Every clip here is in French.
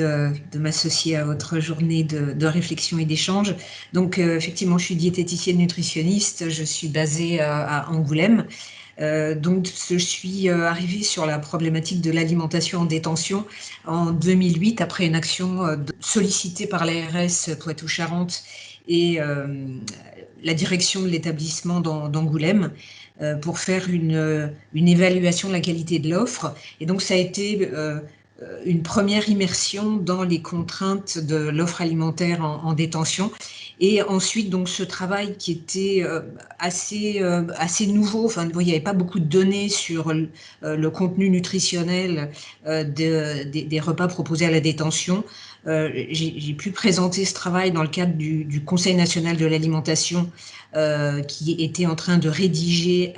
de m'associer à votre journée de réflexion et d'échange. Donc, effectivement, je suis diététicienne nutritionniste, je suis basée à Angoulême. Donc, je suis arrivée sur la problématique de l'alimentation en détention en 2008, après une action sollicitée par l'ARS Poitou-Charentes et la direction de l'établissement d'Angoulême pour faire une évaluation de la qualité de l'offre. Et donc, ça a été une première immersion dans les contraintes de l'offre alimentaire en détention. Et ensuite, donc, ce travail qui était assez nouveau, enfin, il n'y avait pas beaucoup de données sur le contenu nutritionnel des repas proposés à la détention. J'ai pu présenter ce travail dans le cadre du Conseil national de l'alimentation qui était en train de rédiger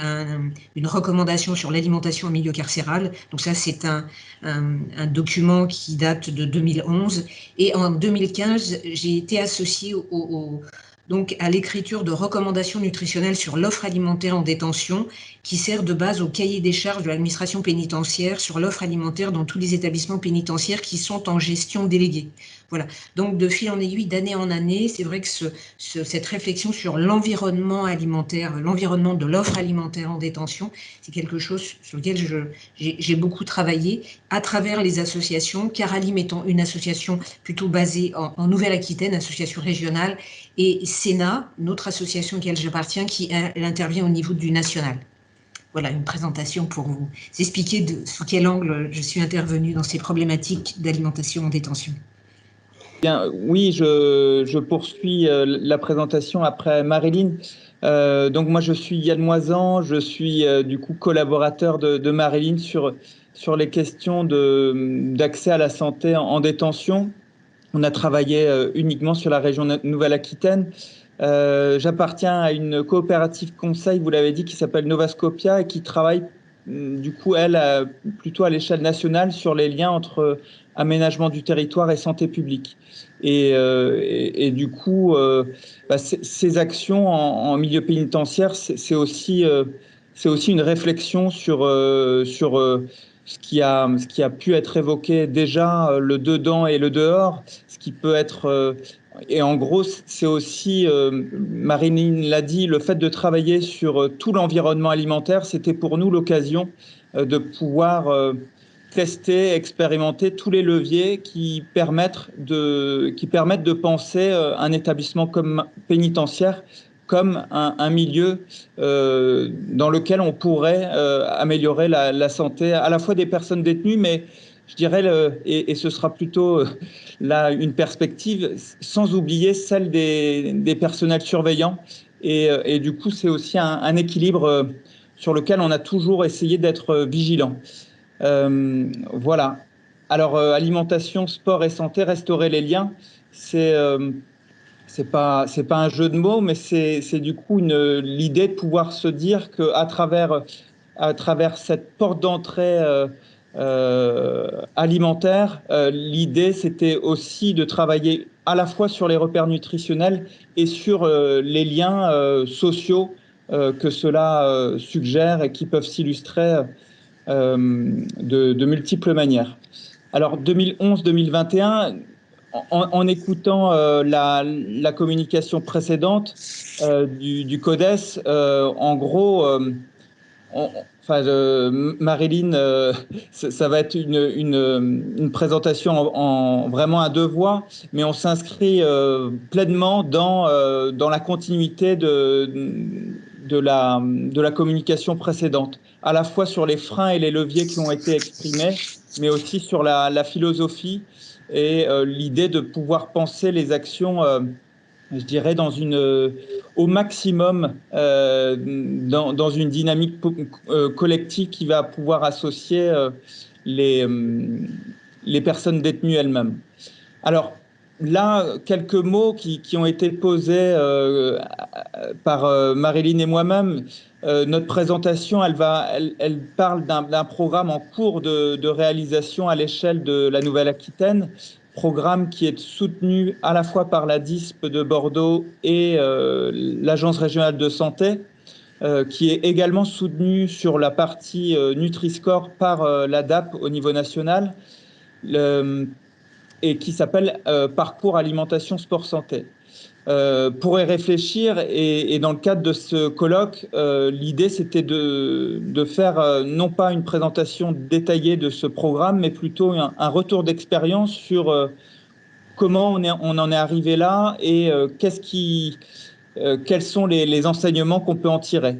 une recommandation sur l'alimentation en milieu carcéral. Donc ça, c'est un document qui date de 2011. Et en 2015, j'ai été associée donc à l'écriture de recommandations nutritionnelles sur l'offre alimentaire en détention qui sert de base au cahier des charges de l'administration pénitentiaire sur l'offre alimentaire dans tous les établissements pénitentiaires qui sont en gestion déléguée. Voilà. Donc, de fil en aiguille, d'année en année, c'est vrai que cette réflexion sur l'environnement alimentaire, l'environnement de l'offre alimentaire en détention, c'est quelque chose sur lequel j'ai beaucoup travaillé à travers les associations, Caralim étant une association plutôt basée en Nouvelle-Aquitaine, association régionale, et Sénat, notre association à laquelle j'appartiens, qui elle intervient au niveau du national. Voilà une présentation pour vous expliquer sous quel angle je suis intervenue dans ces problématiques d'alimentation en détention. Bien, oui, je poursuis la présentation après Marilyn. Donc moi, je suis Yann Moisan, je suis du coup collaborateur de Marilyn sur les questions d'accès à la santé en détention. On a travaillé uniquement sur la région Nouvelle-Aquitaine. J'appartiens à une coopérative conseil, vous l'avez dit, qui s'appelle Novascopia et qui travaille du coup, elle, plutôt à l'échelle nationale sur les liens entre aménagement du territoire et santé publique. Et du coup, ces actions en milieu pénitentiaire, c'est aussi une réflexion sur ce qui a pu être évoqué déjà, le dedans et le dehors, ce qui peut être... et en gros, c'est aussi, Marilyn l'a dit, le fait de travailler sur tout l'environnement alimentaire, c'était pour nous l'occasion de pouvoir tester, expérimenter tous les leviers qui permettent de penser un établissement comme pénitentiaire comme un milieu dans lequel on pourrait améliorer la santé à la fois des personnes détenues, mais je dirais, et ce sera plutôt là une perspective, sans oublier celle des personnels surveillants. Et du coup, c'est aussi un équilibre sur lequel on a toujours essayé d'être vigilant. Voilà. Alors, alimentation, sport et santé, restaurer les liens, c'est pas un jeu de mots, mais c'est du coup l'idée de pouvoir se dire qu'à travers cette porte d'entrée alimentaire, l'idée c'était aussi de travailler à la fois sur les repères nutritionnels et sur les liens sociaux que cela suggère et qui peuvent s'illustrer de multiples manières. Alors 2011-2021, en écoutant la communication précédente du CODES, en gros, Marilyn, ça va être une présentation vraiment à deux voix, mais on s'inscrit pleinement dans la continuité de la communication précédente, à la fois sur les freins et les leviers qui ont été exprimés, mais aussi sur la philosophie et l'idée de pouvoir penser les actions, je dirais, au maximum dans une dynamique collective qui va pouvoir associer les personnes détenues elles-mêmes. Alors, là, quelques mots qui ont été posés par Marilyn et moi-même. Notre présentation, elle parle d'un programme en cours de réalisation à l'échelle de la Nouvelle-Aquitaine, programme qui est soutenu à la fois par la DISP de Bordeaux et l'Agence régionale de santé, qui est également soutenu sur la partie Nutri-Score par la DAP au niveau national. et qui s'appelle Parcours Alimentation Sport Santé. Pour y réfléchir, et dans le cadre de ce colloque, l'idée c'était de faire non pas une présentation détaillée de ce programme, mais plutôt un retour d'expérience sur comment on en est arrivé là et quels sont les enseignements qu'on peut en tirer.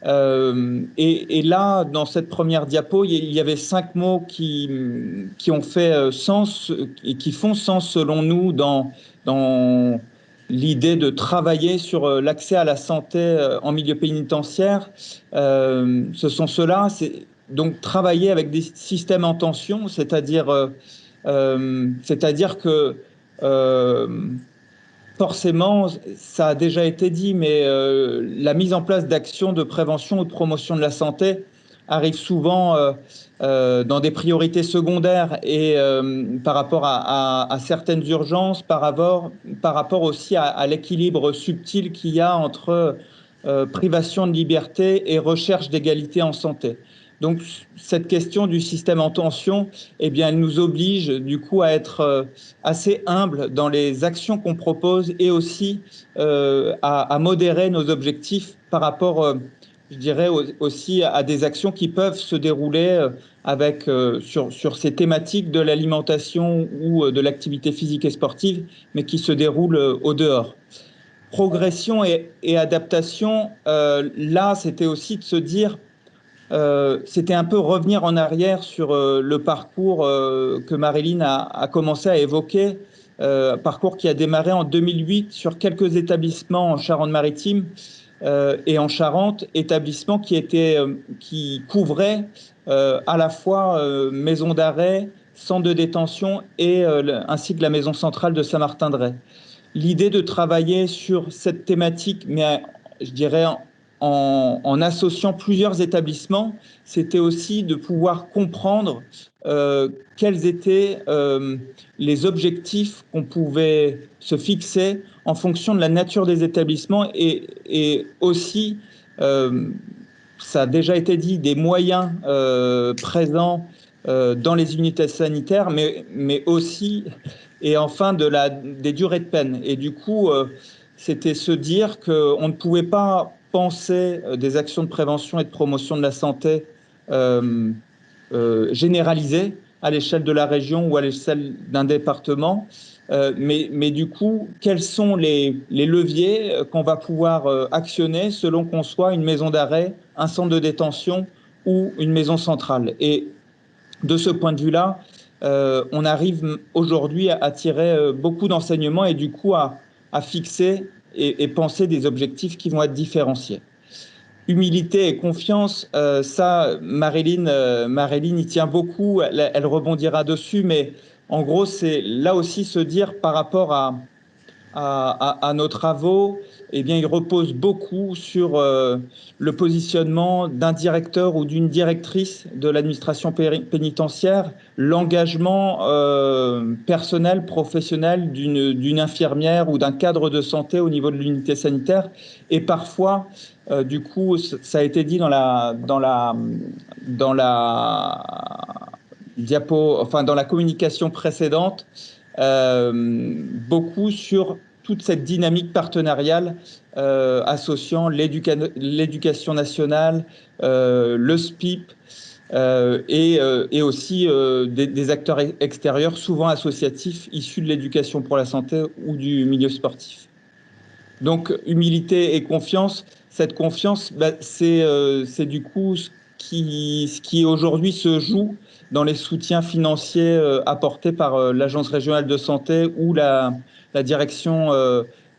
Et là, dans cette première diapo, il y avait 5 mots qui ont fait sens et qui font sens selon nous dans l'idée de travailler sur l'accès à la santé en milieu pénitentiaire. Ce sont ceux-là, c'est donc travailler avec des systèmes en tension, c'est-à-dire que forcément, ça a déjà été dit, mais la mise en place d'actions de prévention ou de promotion de la santé arrive souvent dans des priorités secondaires et par rapport à certaines urgences, par rapport aussi à l'équilibre subtil qu'il y a entre privation de liberté et recherche d'égalité en santé. Donc, cette question du système en tension, eh bien, elle nous oblige du coup à être assez humble dans les actions qu'on propose et aussi à modérer nos objectifs par rapport, je dirais, aussi à des actions qui peuvent se dérouler sur ces thématiques de l'alimentation ou de l'activité physique et sportive, mais qui se déroulent au dehors. Progression et adaptation, là, c'était aussi de se dire, c'était un peu revenir en arrière sur le parcours que Marilyn a commencé à évoquer, parcours qui a démarré en 2008 sur quelques établissements en Charente-Maritime et en Charente, établissements qui couvraient à la fois maison d'arrêt, centre de détention et ainsi que la maison centrale de Saint-Martin-de-Ré. L'idée de travailler sur cette thématique, mais je dirais en associant plusieurs établissements, c'était aussi de pouvoir comprendre quels étaient les objectifs qu'on pouvait se fixer en fonction de la nature des établissements et aussi, ça a déjà été dit, des moyens présents dans les unités sanitaires, mais aussi, et enfin, des durées de peine. Et du coup, c'était se dire qu'on ne pouvait pas penser des actions de prévention et de promotion de la santé généralisées à l'échelle de la région ou à l'échelle d'un département, mais du coup, quels sont les leviers qu'on va pouvoir actionner selon qu'on soit une maison d'arrêt, un centre de détention ou une maison centrale. Et de ce point de vue-là, on arrive aujourd'hui à tirer beaucoup d'enseignements et du coup à fixer et penser des objectifs qui vont être différenciés. Humilité et confiance, ça, Marilyn y tient beaucoup, elle rebondira dessus, mais en gros, c'est là aussi se dire par rapport à nos travaux, eh bien, il repose beaucoup sur le positionnement d'un directeur ou d'une directrice de l'administration pénitentiaire, l'engagement personnel, professionnel d'une infirmière ou d'un cadre de santé au niveau de l'unité sanitaire. Et parfois, du coup, ça a été dit dans la communication précédente, beaucoup sur toute cette dynamique partenariale associant l'éducation nationale, le SPIP et aussi des acteurs extérieurs, souvent associatifs, issus de l'éducation pour la santé ou du milieu sportif. Donc, humilité et confiance. Cette confiance, c'est du coup ce qui aujourd'hui se joue dans les soutiens financiers apportés par l'Agence régionale de santé ou la direction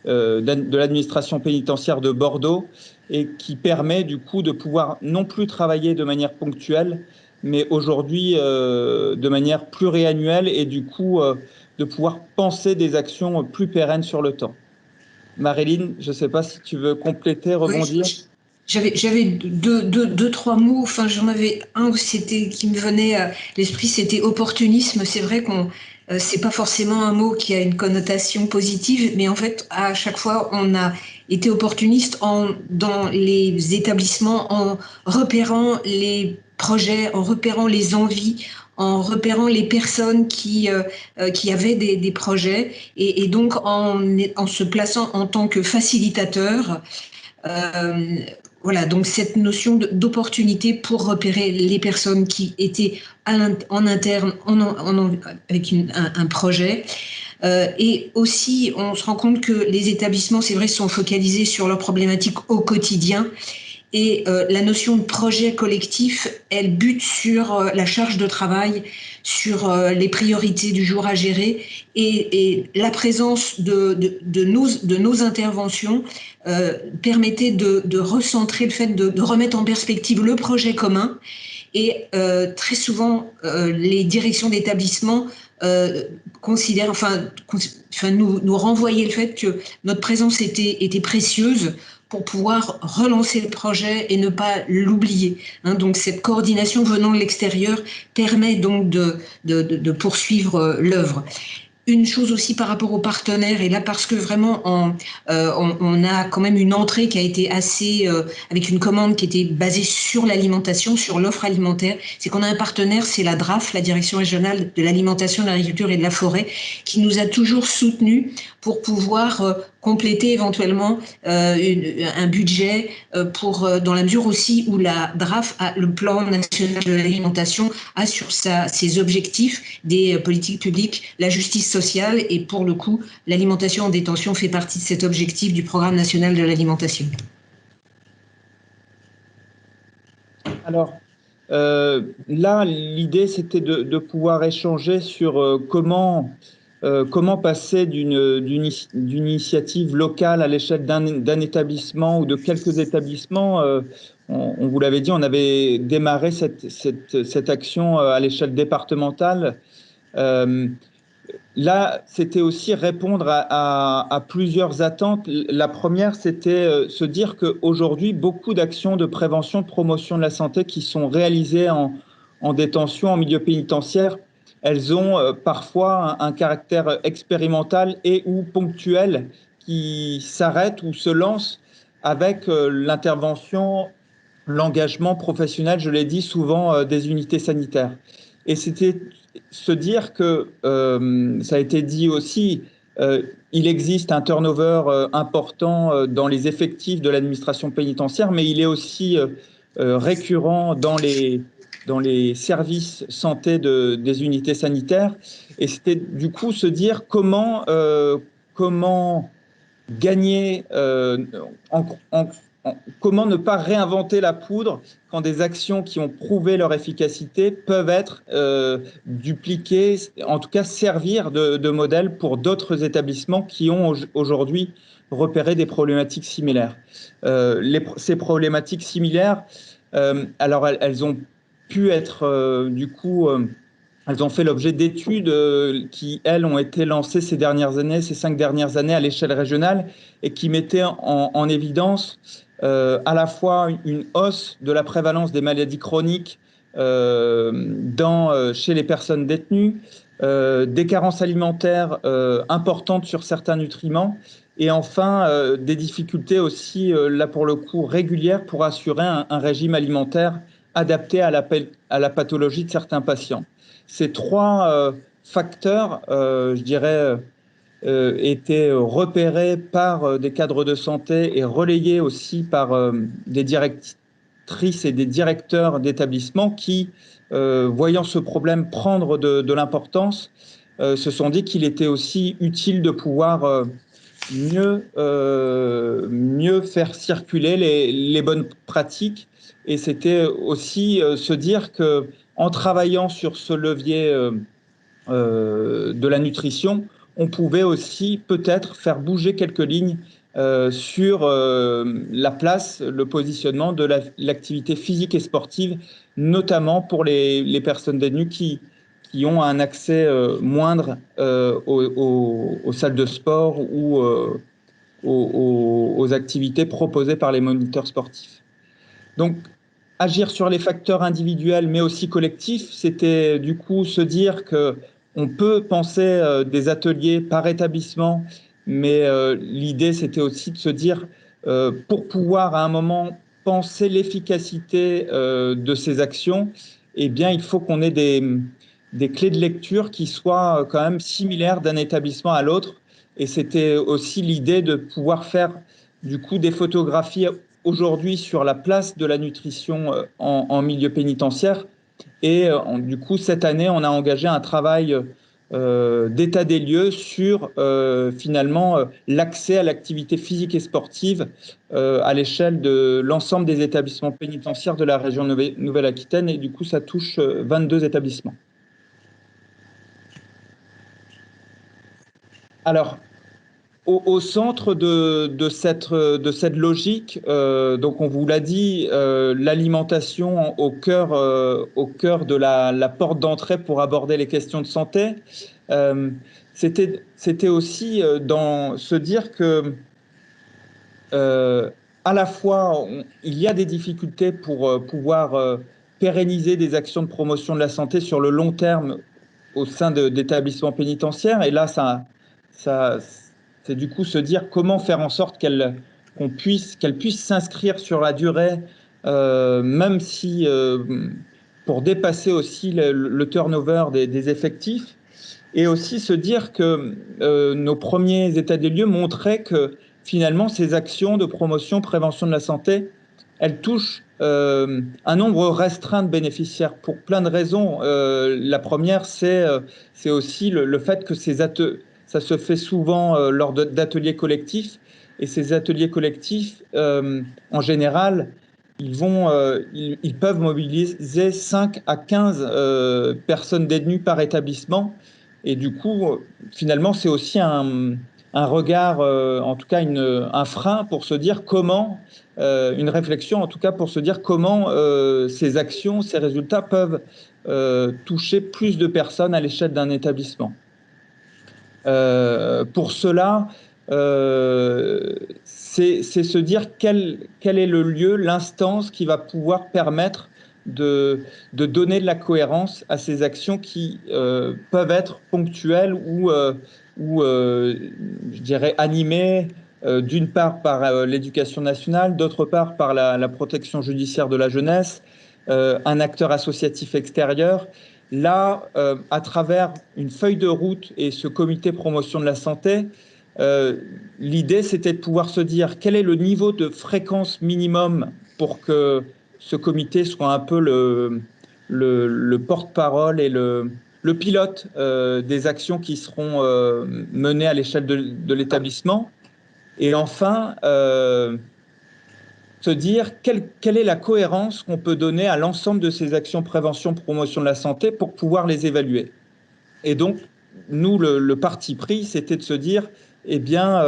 de l'administration pénitentiaire de Bordeaux et qui permet du coup de pouvoir non plus travailler de manière ponctuelle, mais aujourd'hui de manière pluriannuelle et du coup de pouvoir penser des actions plus pérennes sur le temps. Marilyn, je ne sais pas si tu veux compléter, rebondir. Oui, j'avais deux, trois mots. Enfin, j'en avais un qui me venait à l'esprit, c'était opportunisme. C'est vrai qu'on c'est pas forcément un mot qui a une connotation positive, mais en fait, à chaque fois, on a été opportuniste dans les établissements en repérant les projets, en repérant les envies, en repérant les personnes qui avaient des projets et donc en se plaçant en tant que facilitateur. Voilà, donc cette notion d'opportunité pour repérer les personnes qui étaient en interne avec un projet. Et aussi, on se rend compte que les établissements, c'est vrai, sont focalisés sur leurs problématiques au quotidien. Et la notion de projet collectif, elle bute sur la charge de travail, sur les priorités du jour à gérer et la présence de nos interventions permettait de recentrer le fait de remettre en perspective le projet commun. Et très souvent, les directions d'établissement considèrent, nous renvoyaient le fait que notre présence était précieuse pour pouvoir relancer le projet et ne pas l'oublier. Donc cette coordination venant de l'extérieur permet donc de poursuivre l'œuvre. Une chose aussi par rapport aux partenaires, et là parce que vraiment on a quand même une entrée qui a été assez, avec une commande qui était basée sur l'alimentation, sur l'offre alimentaire, c'est qu'on a un partenaire, c'est la DRAF, la Direction Régionale de l'Alimentation, de l'Agriculture et de la Forêt, qui nous a toujours soutenus pour pouvoir compléter éventuellement un budget dans la mesure aussi où la DRAF, le plan national de l'alimentation, a sur ses objectifs des politiques publiques la justice sociale et pour le coup, l'alimentation en détention fait partie de cet objectif du programme national de l'alimentation. Alors, là, l'idée, c'était de pouvoir échanger sur comment passer d'une initiative locale à l'échelle d'un établissement ou de quelques établissements. On vous l'avait dit, on avait démarré cette action à l'échelle départementale. Là, c'était aussi répondre à plusieurs attentes. La première, c'était se dire qu'aujourd'hui, beaucoup d'actions de prévention, de promotion de la santé qui sont réalisées en détention, en milieu pénitentiaire, elles ont parfois un caractère expérimental et ou ponctuel qui s'arrête ou se lance avec l'intervention, l'engagement professionnel, je l'ai dit souvent, des unités sanitaires. Et c'était se dire que, ça a été dit aussi, il existe un turnover important dans les effectifs de l'administration pénitentiaire, mais il est aussi récurrent dans les services santé des unités sanitaires. Et c'était du coup se dire comment gagner, comment ne pas réinventer la poudre quand des actions qui ont prouvé leur efficacité peuvent être dupliquées, en tout cas servir de modèle pour d'autres établissements qui ont aujourd'hui repéré des problématiques similaires. Ces problématiques similaires, alors elles ont pu être du coup... elles ont fait l'objet d'études qui, elles, ont été lancées ces 5 dernières années à l'échelle régionale et qui mettaient en évidence à la fois une hausse de la prévalence des maladies chroniques chez les personnes détenues, des carences alimentaires importantes sur certains nutriments et enfin des difficultés aussi, là pour le coup, régulières pour assurer un régime alimentaire adapté à la pathologie de certains patients. Ces trois facteurs, je dirais, étaient repérés par des cadres de santé et relayés aussi par des directrices et des directeurs d'établissements qui, voyant ce problème prendre de l'importance, se sont dit qu'il était aussi utile de pouvoir mieux faire circuler les bonnes pratiques. Et c'était aussi se dire que en travaillant sur ce levier de la nutrition, on pouvait aussi peut-être faire bouger quelques lignes sur la place, le positionnement de l'activité physique et sportive, notamment pour les personnes détenues qui ont un accès moindre aux salles de sport ou aux activités proposées par les moniteurs sportifs. Donc, agir sur les facteurs individuels, mais aussi collectifs, c'était du coup se dire qu'on peut penser des ateliers par établissement, mais l'idée, c'était aussi de se dire, pour pouvoir à un moment penser l'efficacité de ces actions, eh bien, il faut qu'on ait des clés de lecture qui soient quand même similaires d'un établissement à l'autre. Et c'était aussi l'idée de pouvoir faire du coup des photographies aujourd'hui sur la place de la nutrition en milieu pénitentiaire. Et du coup, cette année, on a engagé un travail d'état des lieux sur finalement l'accès à l'activité physique et sportive à l'échelle de l'ensemble des établissements pénitentiaires de la région Nouvelle-Aquitaine. Et du coup, ça touche 22 établissements. Alors, au centre de cette logique, donc on vous l'a dit, l'alimentation au cœur de la porte d'entrée pour aborder les questions de santé, c'était aussi dans se dire que à la fois il y a des difficultés pour pouvoir pérenniser des actions de promotion de la santé sur le long terme au sein d'établissements pénitentiaires, et là ça c'est du coup se dire comment faire en sorte qu'elle puisse s'inscrire sur la durée, même si pour dépasser aussi le turnover des effectifs, et aussi se dire que nos premiers états des lieux montraient que finalement ces actions de promotion, prévention de la santé, elles touchent un nombre restreint de bénéficiaires pour plein de raisons. La première, c'est aussi le fait que ça se fait souvent lors d'ateliers collectifs. Et ces ateliers collectifs, en général, ils peuvent mobiliser 5 à 15 personnes détenues par établissement. Et du coup, finalement, c'est aussi un regard, en tout cas un frein pour se dire comment, une réflexion en tout cas pour se dire comment ces actions, ces résultats peuvent toucher plus de personnes à l'échelle d'un établissement. Pour cela, c'est se dire quel est le lieu, l'instance qui va pouvoir permettre de donner de la cohérence à ces actions qui peuvent être ponctuelles ou je dirais, animées d'une part par l'éducation nationale, d'autre part par la protection judiciaire de la jeunesse, un acteur associatif extérieur. Là, à travers une feuille de route et ce comité promotion de la santé, l'idée, c'était de pouvoir se dire quel est le niveau de fréquence minimum pour que ce comité soit un peu le porte-parole et le pilote des actions qui seront menées à l'échelle de l'établissement. Et enfin, se dire quelle est la cohérence qu'on peut donner à l'ensemble de ces actions prévention, promotion de la santé pour pouvoir les évaluer. Et donc, nous, le parti pris, c'était de se dire, eh bien,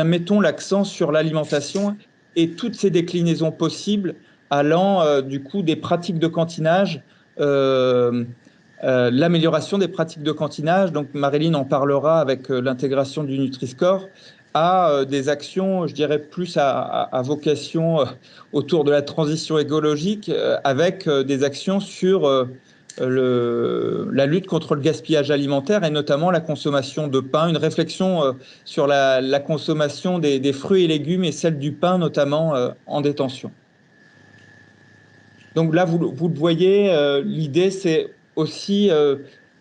mettons l'accent sur l'alimentation et toutes ces déclinaisons possibles allant du coup des pratiques de cantinage, l'amélioration des pratiques de cantinage. Donc, Marilyn en parlera avec l'intégration du Nutri-Score, à des actions, je dirais, plus à vocation autour de la transition écologique, avec des actions sur la lutte contre le gaspillage alimentaire et notamment la consommation de pain, une réflexion sur la consommation des fruits et légumes et celle du pain notamment en détention. Donc là, vous le voyez, l'idée c'est aussi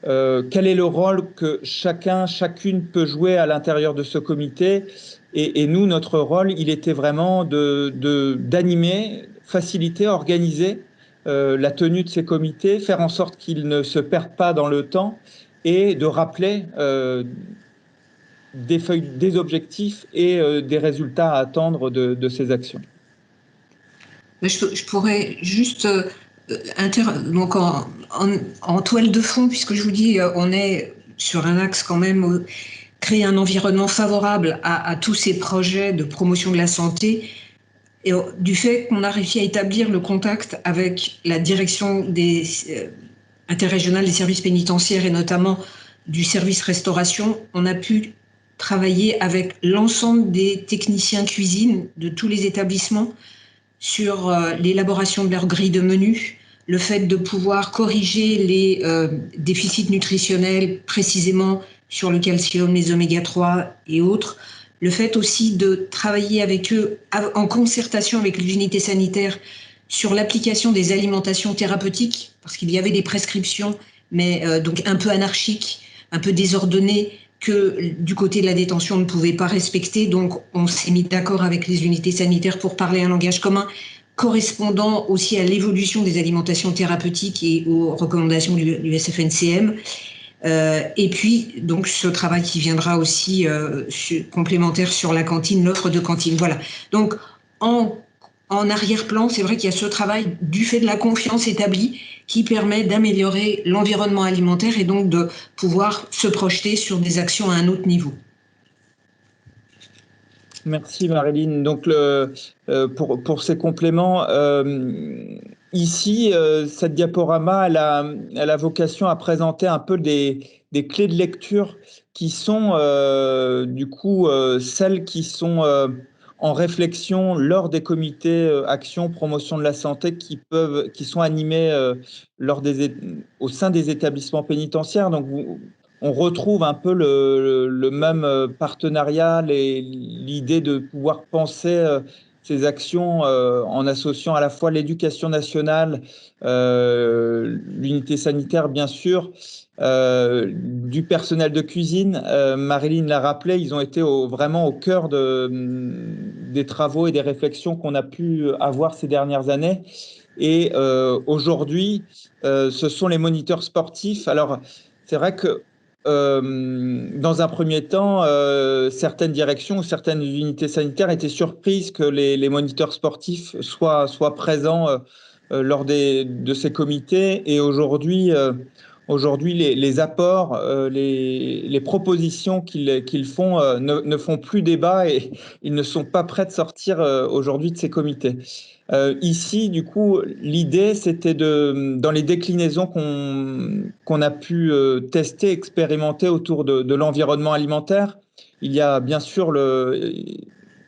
quel est le rôle que chacune peut jouer à l'intérieur de ce comité. Et nous, notre rôle, il était vraiment d'animer, faciliter, organiser la tenue de ces comités, faire en sorte qu'ils ne se perdent pas dans le temps et de rappeler des objectifs et des résultats à attendre de ces actions. Je pourrais juste, donc en toile de fond, puisque je vous dis, on est sur un axe quand même, créer un environnement favorable à tous ces projets de promotion de la santé, et du fait qu'on a réussi à établir le contact avec la direction interrégionale des services pénitentiaires et notamment du service restauration, on a pu travailler avec l'ensemble des techniciens cuisine de tous les établissements sur l'élaboration de leur grille de menu, le fait de pouvoir corriger les déficits nutritionnels précisément sur le calcium, les oméga 3 et autres, le fait aussi de travailler avec eux en concertation avec les unités sanitaires sur l'application des alimentations thérapeutiques, parce qu'il y avait des prescriptions, mais donc un peu anarchiques, un peu désordonnées, que du côté de la détention on ne pouvait pas respecter. Donc on s'est mis d'accord avec les unités sanitaires pour parler un langage commun, correspondant aussi à l'évolution des alimentations thérapeutiques et aux recommandations du SFNCM. Et puis, donc, ce travail qui viendra aussi complémentaire sur la cantine, l'offre de cantine. Voilà. Donc, en arrière-plan, c'est vrai qu'il y a ce travail du fait de la confiance établie qui permet d'améliorer l'environnement alimentaire et donc de pouvoir se projeter sur des actions à un autre niveau. Merci Marilyn. Donc pour ces compléments, ici, cette diaporama, elle a vocation à présenter un peu des clés de lecture qui sont du coup celles qui sont en réflexion lors des comités action promotion de la santé qui sont animés au sein des établissements pénitentiaires. Donc on retrouve un peu le même partenariat, l'idée de pouvoir penser ces actions en associant à la fois l'éducation nationale, l'unité sanitaire bien sûr, du personnel de cuisine. Marilyn l'a rappelé, ils ont été vraiment au cœur des travaux et des réflexions qu'on a pu avoir ces dernières années. Et aujourd'hui, ce sont les moniteurs sportifs. Alors, c'est vrai que dans un premier temps, certaines directions ou certaines unités sanitaires étaient surprises que les moniteurs sportifs soient présents lors de ces comités. Et aujourd'hui, les apports, les propositions qu'ils font ne font plus débat et ils ne sont pas prêts de sortir aujourd'hui de ces comités. Ici, du coup, l'idée, c'était dans les déclinaisons qu'on a pu tester, expérimenter autour de l'environnement alimentaire, il y a bien sûr,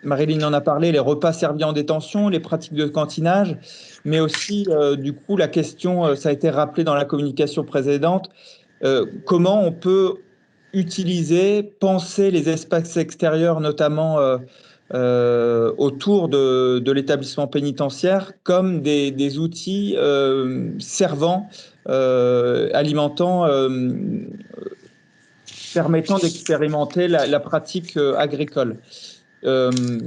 Marilyn en a parlé, les repas servis en détention, les pratiques de cantinage, mais aussi, du coup, la question, ça a été rappelé dans la communication précédente, comment on peut utiliser, penser les espaces extérieurs, notamment autour de l'établissement pénitentiaire comme des outils servant, alimentant, permettant d'expérimenter la pratique agricole.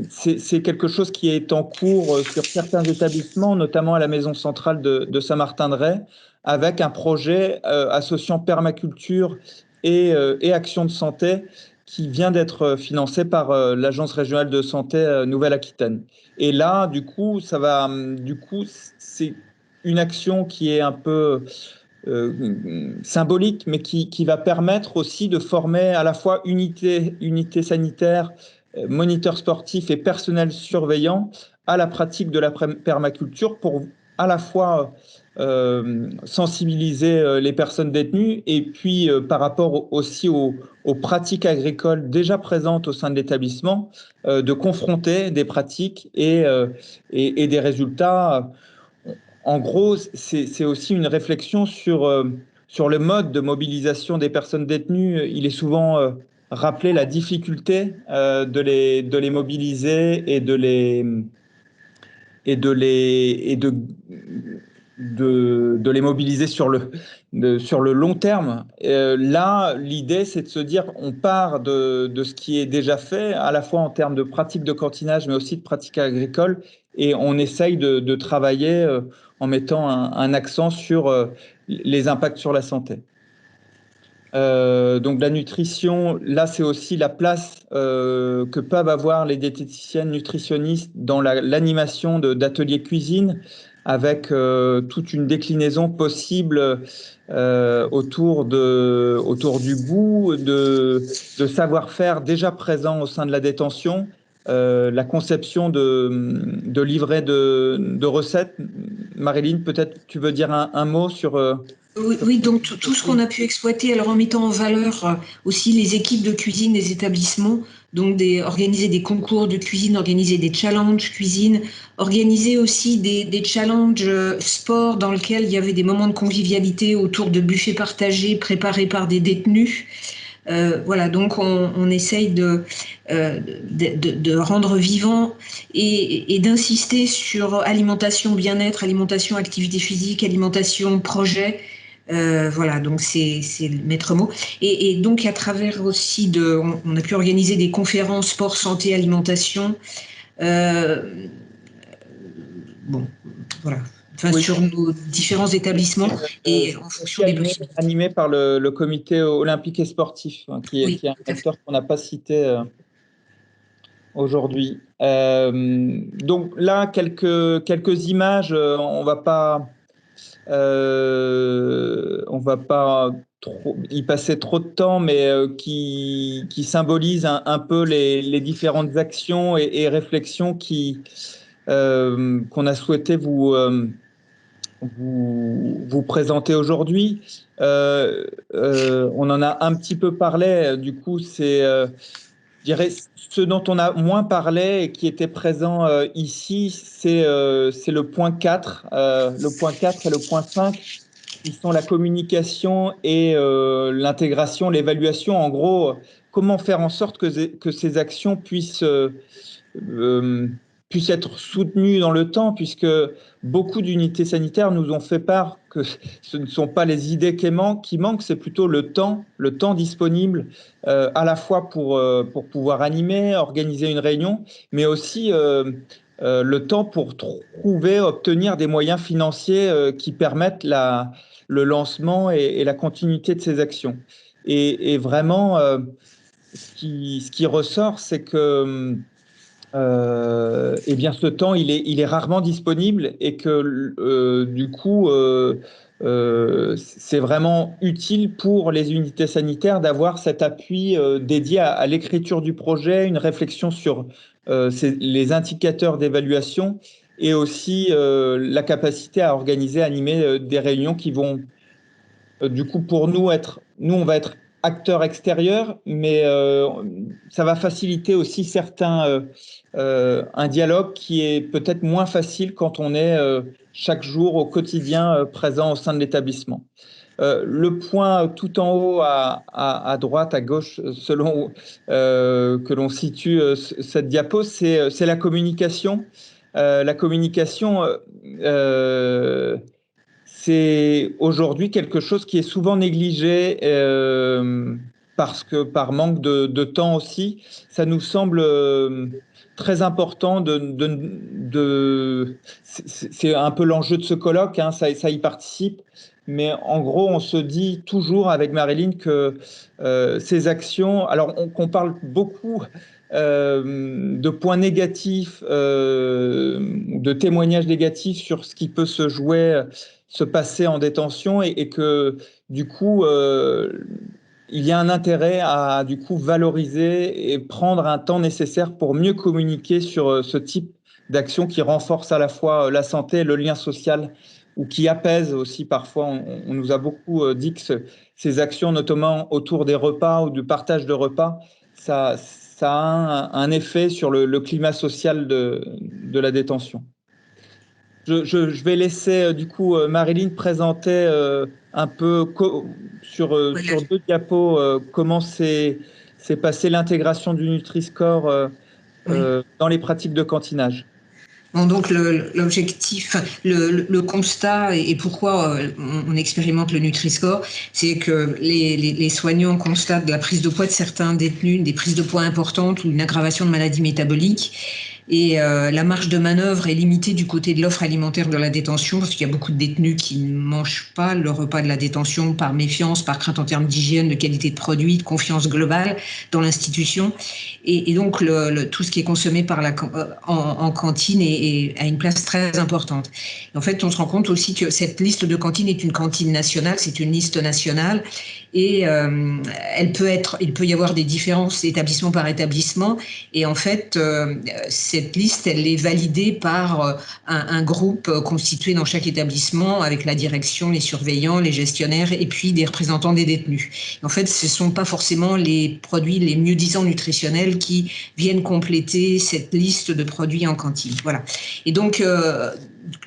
C'est quelque chose qui est en cours sur certains établissements, notamment à la maison centrale de Saint-Martin-de-Ré, avec un projet associant permaculture et action de santé qui vient d'être financé par l'Agence régionale de santé Nouvelle-Aquitaine. Et là, du coup, c'est une action qui est un peu symbolique, mais qui va permettre aussi de former à la fois unité sanitaire, moniteurs sportifs et personnel surveillant à la pratique de la permaculture pour à la fois sensibiliser les personnes détenues et puis par rapport aussi aux pratiques agricoles déjà présentes au sein de l'établissement, de confronter des pratiques et des résultats. En gros, c'est aussi une réflexion sur le mode de mobilisation des personnes détenues. Il est souvent rappelé la difficulté de les mobiliser et de les mobiliser sur le long terme. Là, l'idée, c'est de se dire, on part de ce qui est déjà fait, à la fois en termes de pratiques de cantinage, mais aussi de pratiques agricoles, et on essaye de travailler en mettant un accent sur les impacts sur la santé. Donc la nutrition, là c'est aussi la place que peuvent avoir les diététiciennes nutritionnistes dans l'animation d'ateliers cuisine, avec toute une déclinaison possible autour du goût, de savoir-faire déjà présent au sein de la détention, la conception de livrets de recettes. Marilyn, peut-être tu veux dire un mot sur... Oui, donc tout ce qu'on a pu exploiter, alors en mettant en valeur aussi les équipes de cuisine des établissements, donc organiser des concours de cuisine, organiser des challenges cuisine, organiser aussi des challenges sport dans lesquels il y avait des moments de convivialité autour de buffets partagés préparés par des détenus. Voilà, donc on essaye de rendre vivant et d'insister sur alimentation bien-être, alimentation activité physique, alimentation projet. Voilà, donc c'est le maître mot. Et donc à travers aussi on a pu organiser des conférences sport, santé, alimentation. Bon, voilà. Enfin, Oui, sur nos différents établissements et en aussi fonction des possibilités. animé par le comité olympique et sportif, hein, Oui, qui est un tout à fait. acteur qu'on n'a pas cité aujourd'hui. Donc là, quelques images, on va pas y passer trop de temps, mais qui symbolisent un peu les différentes actions et réflexions qu'on a souhaité vous présenter aujourd'hui. On en a un petit peu parlé, du coup, je dirais, ce dont on a moins parlé et qui était présent ici, c'est le point 4. Le point 4 et le point 5, qui sont la communication et l'intégration, l'évaluation. En gros, comment faire en sorte que ces actions euh, puissent être soutenues dans le temps, puisque beaucoup d'unités sanitaires nous ont fait part que ce ne sont pas les idées qui manquent, c'est plutôt le temps disponible, à la fois pour pouvoir animer, organiser une réunion, mais aussi le temps pour obtenir des moyens financiers qui permettent le lancement et la continuité de ces actions. Et vraiment, ce qui ressort, c'est que eh bien, ce temps, il est rarement disponible et que du coup, c'est vraiment utile pour les unités sanitaires d'avoir cet appui dédié à l'écriture du projet, une réflexion sur les indicateurs d'évaluation et aussi la capacité à organiser, animer des réunions qui vont du coup, pour nous, on va être acteurs extérieurs, mais ça va faciliter aussi un dialogue qui est peut-être moins facile quand on est chaque jour au quotidien présent au sein de l'établissement. Le point tout en haut à droite, à gauche, selon que l'on situe cette diapo, c'est la communication. La communication, c'est aujourd'hui quelque chose qui est souvent négligé parce que par manque de temps aussi, ça nous semble très important c'est un peu l'enjeu de ce colloque, hein, ça y participe. Mais en gros, on se dit toujours avec Marilyn que ces actions, alors qu'on parle beaucoup de points négatifs, de témoignages négatifs sur ce qui peut se passer en détention et que du coup, il y a un intérêt à du coup valoriser et prendre un temps nécessaire pour mieux communiquer sur ce type d'action qui renforce à la fois la santé et le lien social ou qui apaise aussi parfois. On nous a beaucoup dit que ces actions, notamment autour des repas ou du partage de repas, ça a un effet sur le climat social de la détention. Je vais laisser du coup Marilyn présenter un peu Voilà. sur deux diapos comment s'est passée l'intégration du Nutri-Score Oui. dans les pratiques de cantinage. Bon, donc l'objectif, le constat et pourquoi on expérimente le Nutri-Score, c'est que les soignants constatent de la prise de poids de certains détenus, des prises de poids importantes ou une aggravation de maladies métaboliques. Et la marge de manœuvre est limitée du côté de l'offre alimentaire de la détention, parce qu'il y a beaucoup de détenus qui ne mangent pas le repas de la détention par méfiance, par crainte en termes d'hygiène, de qualité de produit, de confiance globale dans l'institution. Et donc, tout ce qui est consommé en cantine a une place très importante. Et en fait, on se rend compte aussi que cette liste de cantines est une cantine nationale, c'est une liste nationale, et il peut y avoir des différences établissement par établissement. Et en fait, cette liste, elle est validée par un groupe constitué dans chaque établissement avec la direction, les surveillants, les gestionnaires et puis des représentants des détenus. En fait, ce ne sont pas forcément les produits les mieux-disants nutritionnels qui viennent compléter cette liste de produits en cantine. Voilà. Et donc,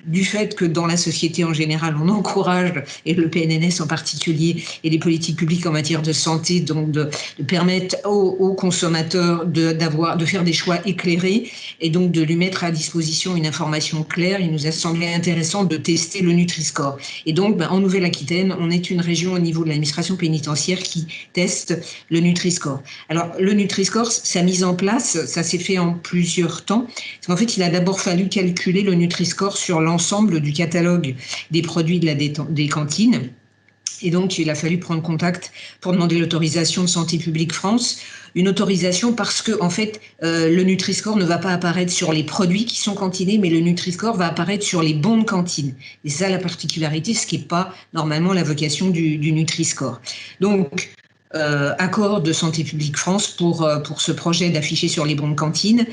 du fait que dans la société en général, on encourage, et le PNNS en particulier, et les politiques publiques en matière de santé, donc de permettre aux consommateurs de faire des choix éclairés et donc de lui mettre à disposition une information claire, il nous a semblé intéressant de tester le Nutri-Score. Et donc, en Nouvelle-Aquitaine, on est une région au niveau de l'administration pénitentiaire qui teste le Nutri-Score. Alors, le Nutri-Score, sa mise en place, ça s'est fait en plusieurs temps. Parce qu'en fait, il a d'abord fallu calculer le Nutri-Score sur l'ensemble du catalogue des produits des cantines. Et donc, il a fallu prendre contact pour demander l'autorisation de Santé publique France. Une autorisation parce que, en fait, le Nutri-Score ne va pas apparaître sur les produits qui sont cantinés, mais le Nutri-Score va apparaître sur les bons de cantine. Et c'est ça la particularité, ce qui n'est pas normalement la vocation du Nutri-Score. Donc, accord de Santé publique France pour ce projet d'afficher sur les bons de cantine.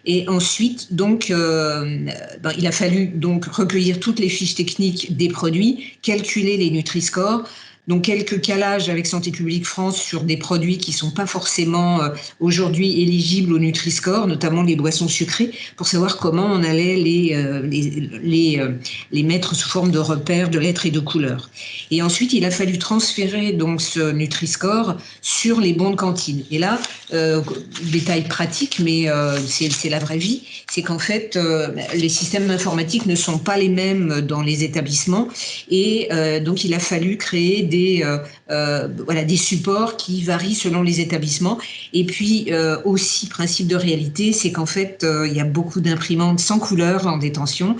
Et ensuite, donc, il a fallu donc recueillir toutes les fiches techniques des produits, calculer les Nutri-Score. Donc, quelques calages avec Santé publique France sur des produits qui ne sont pas forcément aujourd'hui éligibles au Nutri-Score, notamment les boissons sucrées, pour savoir comment on allait les mettre sous forme de repères, de lettres et de couleurs. Et ensuite, il a fallu transférer donc ce Nutri-Score sur les bons de cantine. Et là, détail pratique, mais c'est la vraie vie, c'est qu'en fait, les systèmes informatiques ne sont pas les mêmes dans les établissements. Et donc, il a fallu créer des supports qui varient selon les établissements. Et puis, aussi, principe de réalité, c'est qu'en fait, il y a beaucoup d'imprimantes sans couleur en détention.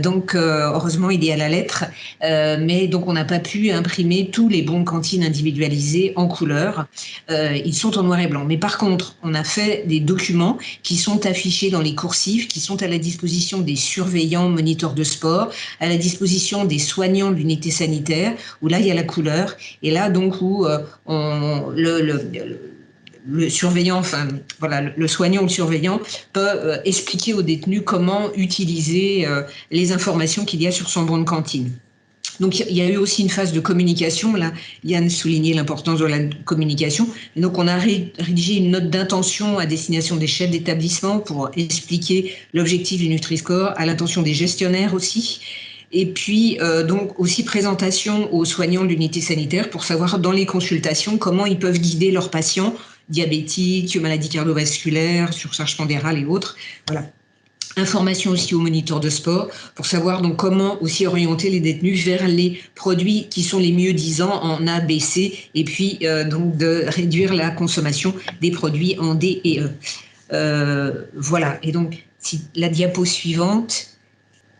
Donc, heureusement, il est à la lettre. Mais donc, on n'a pas pu imprimer tous les bons de cantine individualisés en couleur. Ils sont en noir et blanc. Mais par contre, on a fait des documents qui sont affichés dans les coursives, qui sont à la disposition des surveillants, moniteurs de sport, à la disposition des soignants de l'unité sanitaire, où là, il y a la couleur. Et là, donc, où le surveillant, enfin voilà, le soignant ou le surveillant peut expliquer aux détenus comment utiliser les informations qu'il y a sur son bon de cantine. Donc, il y a eu aussi une phase de communication. Là, Yann soulignait l'importance de la communication. Et donc, on a rédigé une note d'intention à destination des chefs d'établissement pour expliquer l'objectif du Nutri-Score, à l'intention des gestionnaires aussi. Et puis, donc, aussi présentation aux soignants de l'unité sanitaire pour savoir dans les consultations comment ils peuvent guider leurs patients diabétiques, maladies cardiovasculaires, surcharge pondérale et autres. Voilà. Information aussi aux moniteurs de sport pour savoir donc comment aussi orienter les détenus vers les produits qui sont les mieux disants en A, B, C, et puis donc de réduire la consommation des produits en D et E. Voilà. Et donc, la diapo suivante.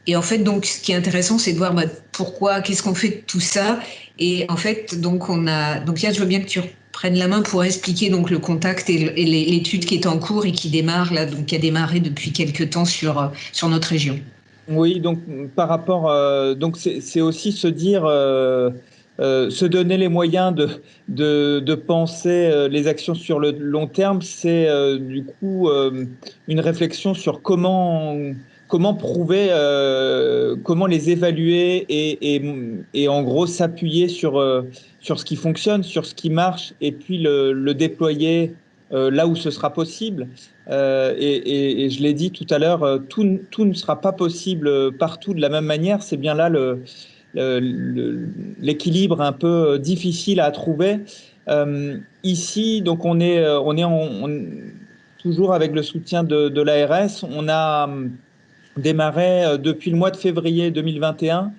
Et en fait, donc, ce qui est intéressant, c'est de voir pourquoi, qu'est-ce qu'on fait de tout ça. Et en fait, donc, Yann, je veux bien que tu prennes la main pour expliquer donc le contact et l'étude qui est en cours et qui démarre là, donc qui a démarré depuis quelques temps sur notre région. Oui, donc par rapport, donc c'est aussi se dire, se donner les moyens de penser les actions sur le long terme, c'est du coup une réflexion sur comment prouver, comment les évaluer et en gros s'appuyer sur ce qui fonctionne, sur ce qui marche, et puis le déployer là où ce sera possible. Et je l'ai dit tout à l'heure, tout ne sera pas possible partout de la même manière. C'est bien là l'équilibre un peu difficile à trouver. Ici, donc on est toujours avec le soutien de l'ARS. On a démarré depuis le mois de février 2021,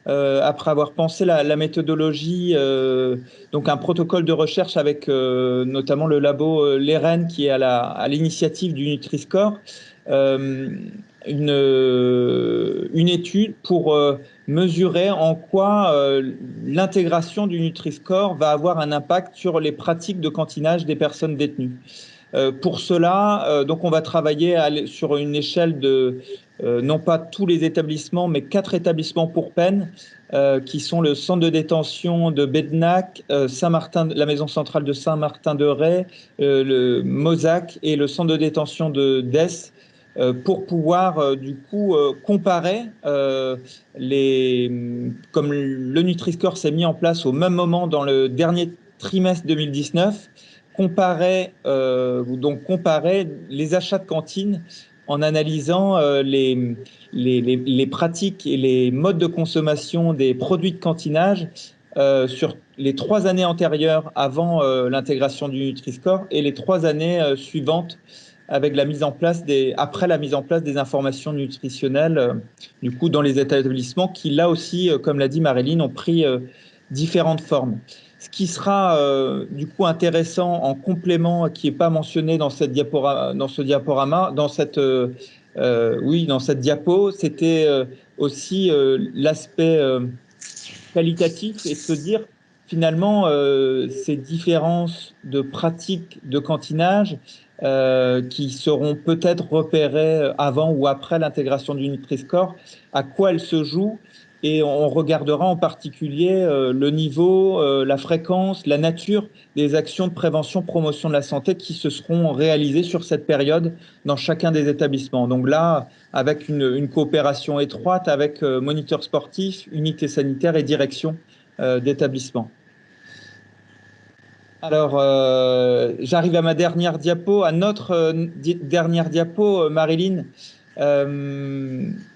après avoir pensé la méthodologie, donc un protocole de recherche avec notamment le labo l'EREN qui est à l'initiative du Nutri-Score, une étude pour mesurer en quoi l'intégration du Nutri-Score va avoir un impact sur les pratiques de cantinage des personnes détenues. Pour cela, donc on va travailler sur une échelle de non pas tous les établissements, mais 4 établissements pour peine, qui sont le centre de détention de Bednac, Saint-Martin, la maison centrale de Saint-Martin-de-Ré, le Mozac et le centre de détention de Dess, pour pouvoir du coup comparer comme le Nutri-Score s'est mis en place au même moment dans le dernier trimestre 2019, comparer les achats de cantine en analysant les pratiques et les modes de consommation des produits de cantinage sur les 3 années antérieures avant l'intégration du Nutri-Score et les 3 années suivantes avec après la mise en place des informations nutritionnelles du coup dans les établissements qui là aussi, comme l'a dit Maryline, ont pris différentes formes. Ce qui sera du coup intéressant en complément, qui n'est pas mentionné dans cette dans ce diaporama, dans cette diapo, c'était aussi l'aspect qualitatif et de se dire finalement ces différences de pratiques de cantinage qui seront peut-être repérées avant ou après l'intégration du Nutri-Score, à quoi elles se jouent. Et on regardera en particulier le niveau, la fréquence, la nature des actions de prévention, promotion de la santé qui se seront réalisées sur cette période dans chacun des établissements. Donc là, avec une coopération étroite avec moniteurs sportifs, unités sanitaires et direction d'établissement. Alors, j'arrive à ma dernière diapo, à notre dernière diapo, Maryline.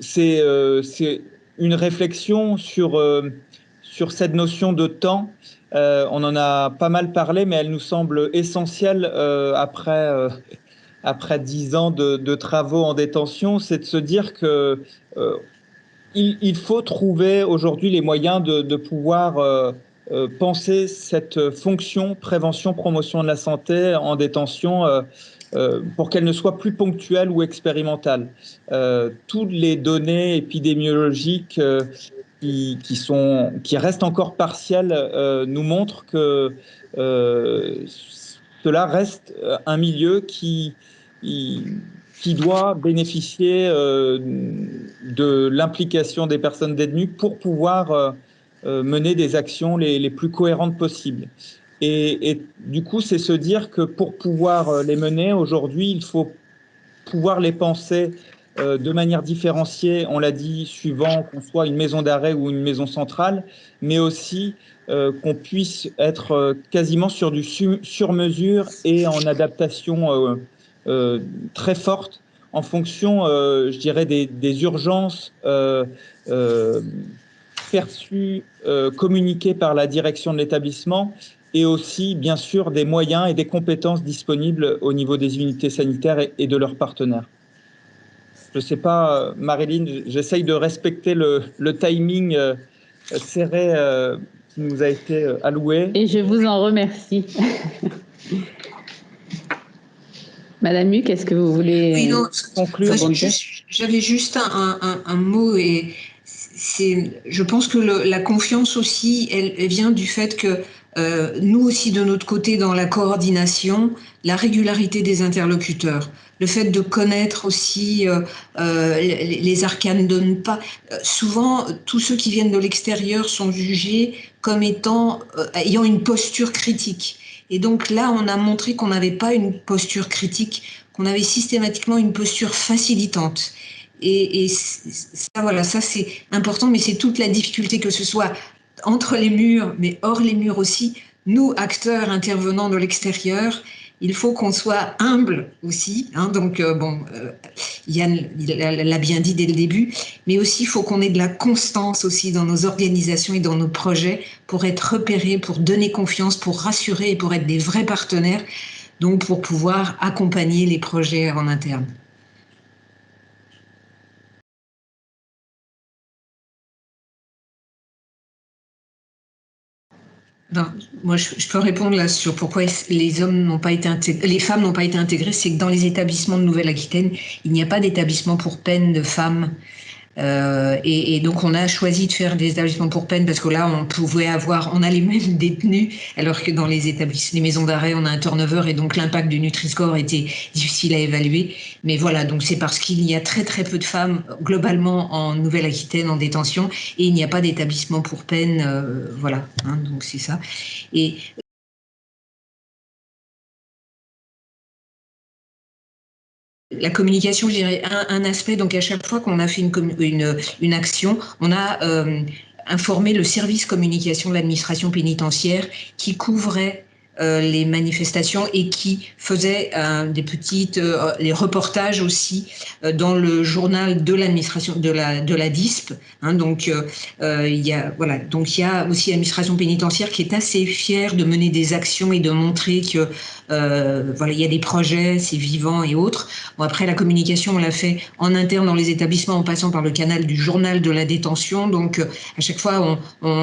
C'est une réflexion sur cette notion de temps. On en a pas mal parlé, mais elle nous semble essentielle après 10 ans de travaux en détention, c'est de se dire que il faut trouver aujourd'hui les moyens de pouvoir penser cette fonction prévention, promotion de la santé en détention pour qu'elle ne soit plus ponctuelle ou expérimentale. Toutes les données épidémiologiques qui restent encore partielles nous montrent que cela reste un milieu qui doit bénéficier de l'implication des personnes détenues pour pouvoir mener des actions les plus cohérentes possibles. Et du coup, c'est se dire que pour pouvoir les mener aujourd'hui, il faut pouvoir les penser de manière différenciée, on l'a dit, suivant qu'on soit une maison d'arrêt ou une maison centrale, mais aussi qu'on puisse être quasiment sur du sur-mesure et en adaptation très forte en fonction, je dirais, des urgences perçues, communiquées par la direction de l'établissement et aussi, bien sûr, des moyens et des compétences disponibles au niveau des unités sanitaires et de leurs partenaires. Je ne sais pas, Maryline, j'essaye de respecter le timing serré qui nous a été alloué. Et je vous en remercie. Madame Muc, est-ce que vous voulez conclure? J'avais juste un mot et je pense que la confiance aussi, elle vient du fait que nous aussi de notre côté dans la coordination, la régularité des interlocuteurs, le fait de connaître aussi les arcanes de ne pas. Souvent, tous ceux qui viennent de l'extérieur sont jugés comme ayant une posture critique. Et donc là, on a montré qu'on n'avait pas une posture critique, qu'on avait systématiquement une posture facilitante. Et ça, voilà, ça c'est important, mais c'est toute la difficulté, que ce soit entre les murs, mais hors les murs aussi. Nous, acteurs intervenant de l'extérieur, il faut qu'on soit humble aussi. Hein, donc, Yann l'a bien dit dès le début, mais aussi il faut qu'on ait de la constance aussi dans nos organisations et dans nos projets pour être repérés, pour donner confiance, pour rassurer et pour être des vrais partenaires, donc pour pouvoir accompagner les projets en interne. Non, moi, je peux répondre là sur pourquoi les hommes n'ont pas été intégrés, les femmes n'ont pas été intégrées. C'est que dans les établissements de Nouvelle-Aquitaine, il n'y a pas d'établissement pour peine de femmes. Et donc, on a choisi de faire des établissements pour peine parce que là, on a les mêmes détenus, alors que dans les maisons d'arrêt, on a un turnover et donc l'impact du Nutri-Score était difficile à évaluer. Mais voilà, donc c'est parce qu'il y a très très peu de femmes globalement en Nouvelle-Aquitaine en détention et il n'y a pas d'établissement pour peine, voilà. Hein, donc c'est ça. Et la communication, je dirais un aspect, donc à chaque fois qu'on a fait une action, on a informé le service communication de l'administration pénitentiaire qui couvrait les manifestations et qui faisait les reportages aussi dans le journal de l'administration de la DISP. Donc il y a aussi l'administration pénitentiaire qui est assez fière de mener des actions et de montrer que il y a des projets, c'est vivant et autres. Bon, après, la communication, on l'a fait en interne dans les établissements en passant par le canal du journal de la détention. Donc, à chaque fois,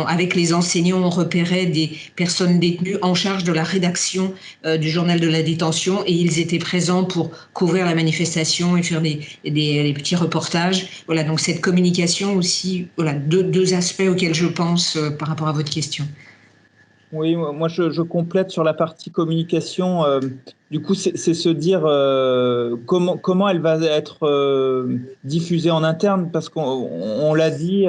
avec les enseignants, on repérait des personnes détenues en charge de la rédaction du journal de la détention et ils étaient présents pour couvrir la manifestation et faire des petits reportages. Voilà, donc cette communication aussi, voilà, deux aspects auxquels je pense par rapport à votre question. Oui, moi je complète sur la partie communication. Du coup, c'est se dire comment elle va être diffusée en interne, parce qu'on l'a dit,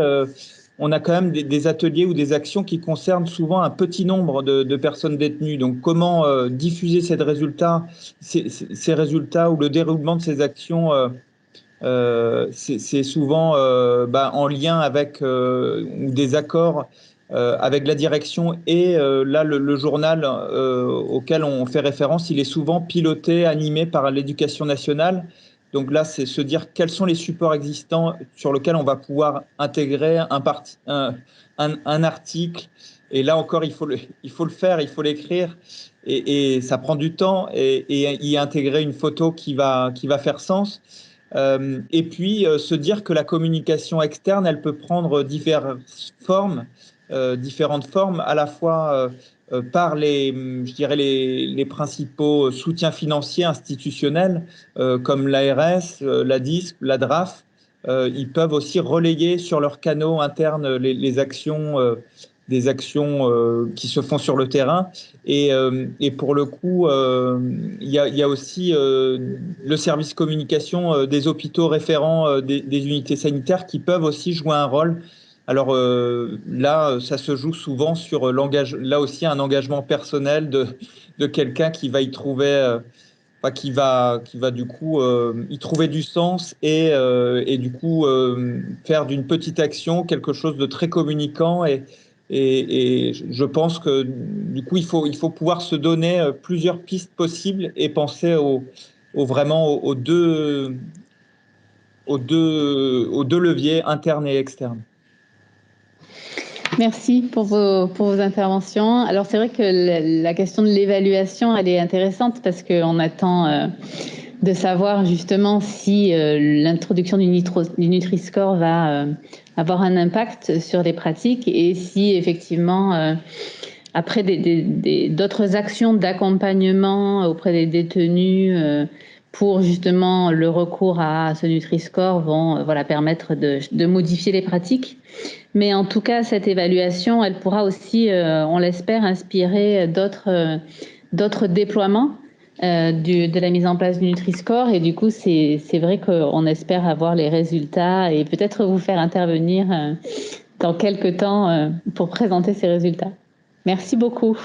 on a quand même des ateliers ou des actions qui concernent souvent un petit nombre de personnes détenues. Donc, comment diffuser ces résultats ou le déroulement de ces actions, c'est souvent en lien avec ou des accords avec la direction et là le journal auquel on fait référence, il est souvent piloté, animé par l'Éducation nationale. Donc là, c'est se dire quels sont les supports existants sur lesquels on va pouvoir intégrer un article. Et là encore, il faut le faire, il faut l'écrire. Et ça prend du temps et y intégrer une photo qui va faire sens. Et puis se dire que la communication externe, elle peut prendre différentes formes, à la fois par les principaux soutiens financiers institutionnels comme l'ARS, la DISP, la DRAF. Ils peuvent aussi relayer sur leurs canaux internes les actions, des actions qui se font sur le terrain. Et pour le coup, il y a aussi le service communication des hôpitaux référents des unités sanitaires qui peuvent aussi jouer un rôle. Alors là, ça se joue souvent sur là aussi un engagement personnel de quelqu'un qui va y trouver, qui va du coup y trouver du sens et du coup faire d'une petite action quelque chose de très communicant et je pense que du coup il faut pouvoir se donner plusieurs pistes possibles et penser vraiment aux deux leviers internes et externes. Merci pour vos interventions. Alors, c'est vrai que la question de l'évaluation, elle est intéressante parce qu'on attend de savoir justement si l'introduction du Nutri-Score va avoir un impact sur les pratiques et si effectivement, après d'autres actions d'accompagnement auprès des détenus pour justement le recours à ce Nutri-Score vont permettre de modifier les pratiques. Mais en tout cas, cette évaluation, elle pourra aussi, on l'espère, inspirer d'autres déploiements de la mise en place du Nutri-Score. Et du coup, c'est vrai qu'on espère avoir les résultats et peut-être vous faire intervenir dans quelques temps pour présenter ces résultats. Merci beaucoup.